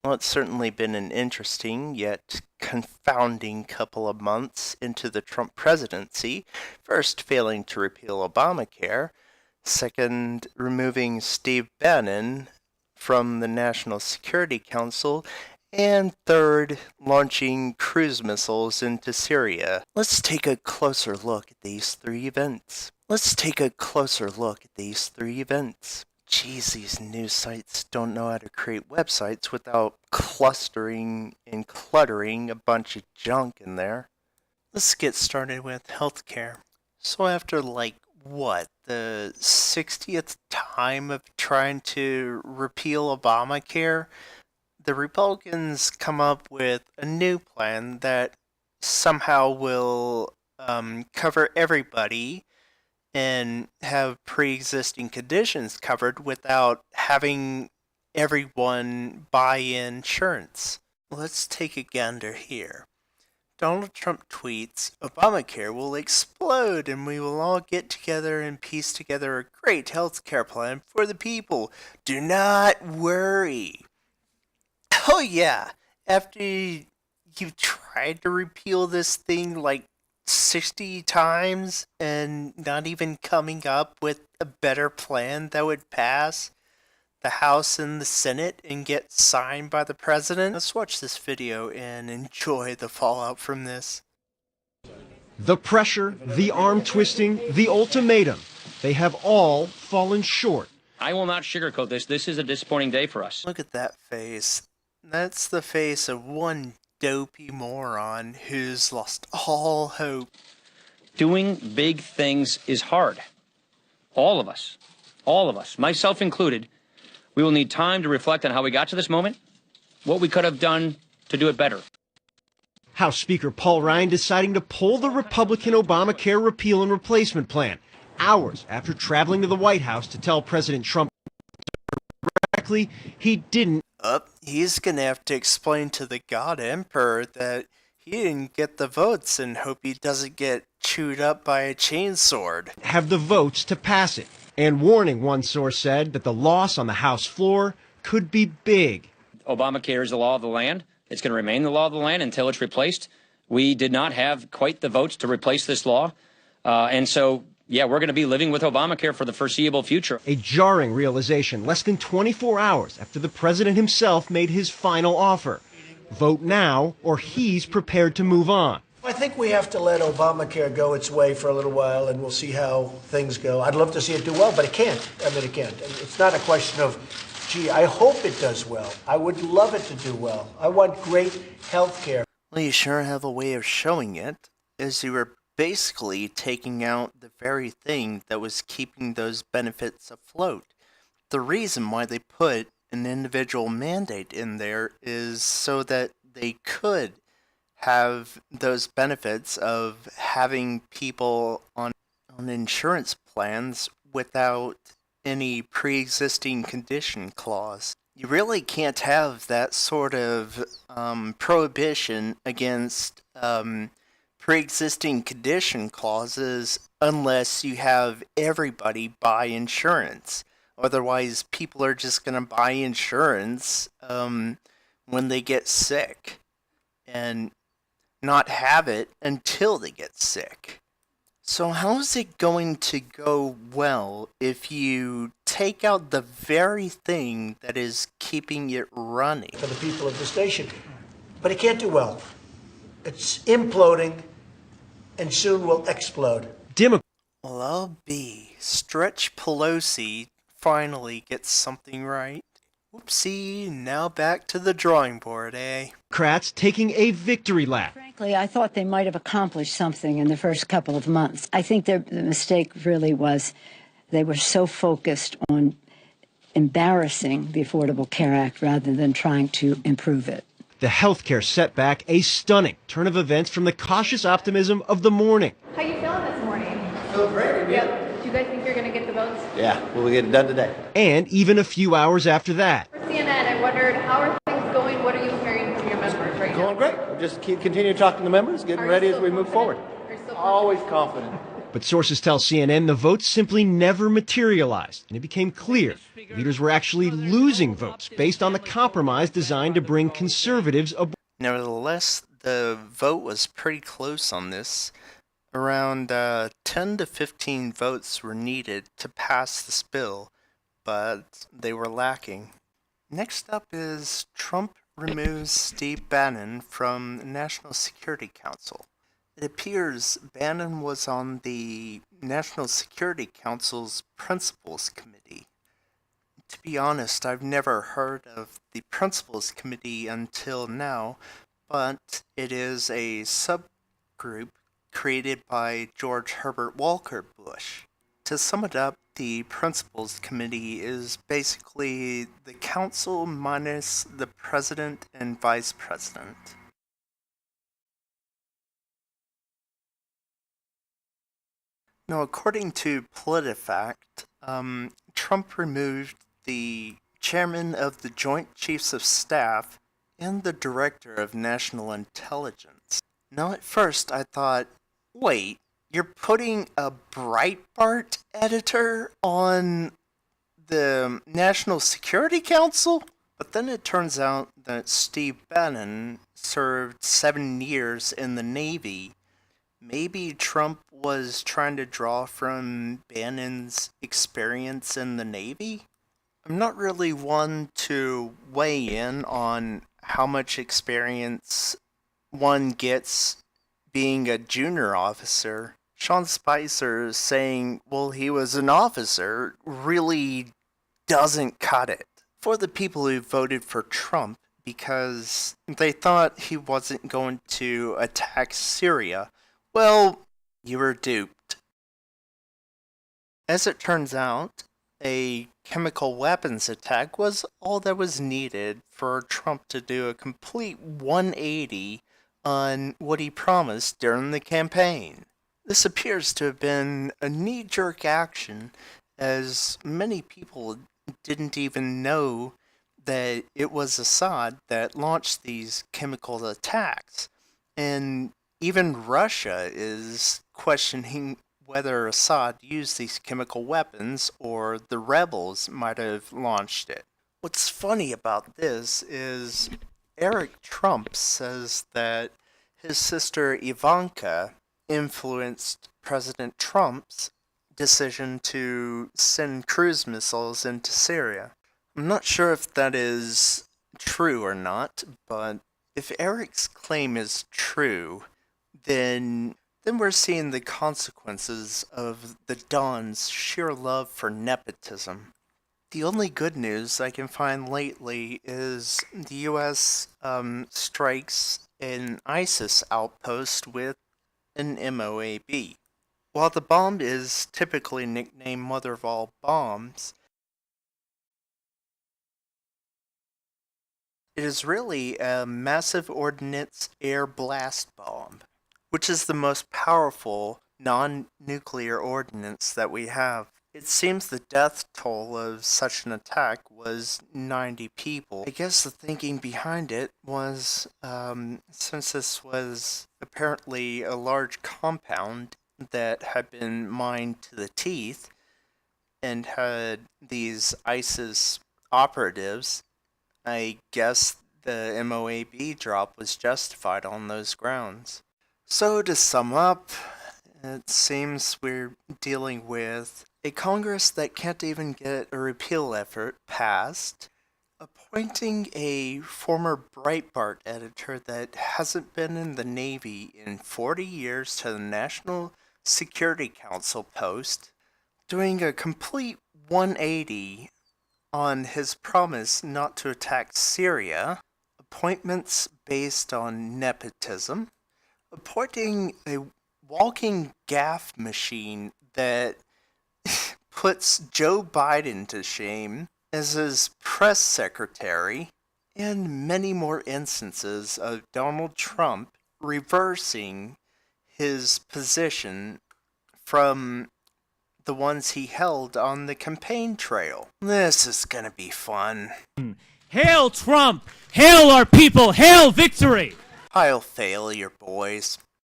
Well, it's certainly been an interesting yet confounding couple of months into the Trump presidency. First, failing to repeal Obamacare. Second, removing Steve Bannon from the National Security Council. And third, launching cruise missiles into Syria. Let's take a closer look at these three events. Geez, these news sites don't know how to create websites without clustering and cluttering a bunch of junk in there. Let's get started with healthcare. So after the 60th time of trying to repeal Obamacare, the Republicans come up with a new plan that somehow will cover everybody and have pre-existing conditions covered without having everyone buy insurance. Let's take a gander here. Donald Trump tweets, Obamacare will explode and we will all get together and piece together a great healthcare plan for the people. Do not worry. Oh yeah, after you've tried to repeal this thing 60 times and not even coming up with a better plan that would pass the House and the Senate and get signed by the president. Let's watch this video and enjoy the fallout from this. The pressure, the arm twisting, the ultimatum, they have all fallen short. I will not sugarcoat this. This is a disappointing day for us. Look at that face. That's the face of one dopey moron who's lost all hope. Doing big things is hard. All of us, myself included, we will need time to reflect on how we got to this moment, what we could have done to do it better. House Speaker Paul Ryan deciding to pull the Republican Obamacare repeal and replacement plan, hours after traveling to the White House to tell President Trump directly he didn't. He's gonna have to explain to the God Emperor that he didn't get the votes and hope he doesn't get chewed up by a chainsword. Have the votes to pass it. And warning, one source said, that the loss on the House floor could be big. Obamacare is the law of the land. It's going to remain the law of the land until it's replaced. We did not have quite the votes to replace this law. And so, yeah, we're going to be living with Obamacare for the foreseeable future. A jarring realization less than 24 hours after the president himself made his final offer. Vote now or he's prepared to move on. I think we have to let Obamacare go its way for a little while, and we'll see how things go. I'd love to see it do well, but it can't. It can't. It's not a question of, gee, I hope it does well. I would love it to do well. I want great health care. Well, you sure have a way of showing it, as you were basically taking out the very thing that was keeping those benefits afloat. The reason why they put an individual mandate in there is so that they could have those benefits of having people on insurance plans without any pre-existing condition clause. You really can't have that sort of prohibition against pre-existing condition clauses unless you have everybody buy insurance. Otherwise, people are just going to buy insurance when they get sick and not have it until they get sick. So how is it going to go well if you take out the very thing that is keeping it running? For the people of this nation. But it can't do well. It's imploding and soon will explode. Well, I'll be. Stretch Pelosi finally gets something right. Whoopsie, now back to the drawing board, eh? Democrats taking a victory lap. Frankly, I thought they might have accomplished something in the first couple of months. I think the mistake really was they were so focused on embarrassing the Affordable Care Act rather than trying to improve it. The healthcare setback, a stunning turn of events from the cautious optimism of the morning. How you feeling this morning? Feel great. Yep. Do you guys think you're going to get the votes? Yeah, we'll get it done today. And even a few hours after that. For CNN, I wondered, how are things going? What are you hearing from your members right now? Going great. We'll just continue talking to members, getting ready as we move forward. Are you still Always confident. But sources tell CNN the votes simply never materialized, and it became clear leaders were actually losing votes based on the compromise designed to bring conservatives aboard. Nevertheless, the vote was pretty close on this. Around 10 to 15 votes were needed to pass this bill, but they were lacking. Next up is Trump removes Steve Bannon from the National Security Council. It appears Bannon was on the National Security Council's Principals Committee. To be honest, I've never heard of the Principals Committee until now, but it is a subgroup created by George Herbert Walker Bush. To sum it up, the Principals Committee is basically the council minus the president and vice president. Now, according to PolitiFact, Trump removed the chairman of the Joint Chiefs of Staff and the director of national intelligence. Now, at first, I thought, wait, you're putting a Breitbart editor on the National Security Council? But then it turns out that Steve Bannon served 7 years in the Navy. Maybe Trump was trying to draw from Bannon's experience in the Navy? I'm not really one to weigh in on how much experience one gets being a junior officer. Sean Spicer saying, well, he was an officer, really doesn't cut it for the people who voted for Trump because they thought he wasn't going to attack Syria. Well, you were duped. As it turns out, a chemical weapons attack was all that was needed for Trump to do a complete 180 on what he promised during the campaign. This appears to have been a knee-jerk action, as many people didn't even know that it was Assad that launched these chemical attacks. And even Russia is questioning whether Assad used these chemical weapons or the rebels might have launched it. What's funny about this is Eric Trump says that his sister Ivanka influenced President Trump's decision to send cruise missiles into Syria. I'm not sure if that is true or not, but if Eric's claim is true, then we're seeing the consequences of the Don's sheer love for nepotism. The only good news I can find lately is the U.S. Strikes an ISIS outpost with an MOAB. While the bomb is typically nicknamed Mother of All Bombs, it is really a massive ordnance air blast bomb, which is the most powerful non-nuclear ordnance that we have. It seems the death toll of such an attack was 90 people. I guess the thinking behind it was, since this was apparently a large compound that had been mined to the teeth and had these ISIS operatives, I guess the MOAB drop was justified on those grounds. So to sum up, it seems we're dealing with a Congress that can't even get a repeal effort passed, appointing a former Breitbart editor that hasn't been in the Navy in 40 years to the National Security Council post, doing a complete 180 on his promise not to attack Syria, appointments based on nepotism, appointing a walking gaffe machine that puts Joe Biden to shame as his press secretary, and many more instances of Donald Trump reversing his position from the ones he held on the campaign trail. This is gonna be fun. Hail Trump! Hail our people! Hail victory! Heil Failure, boys.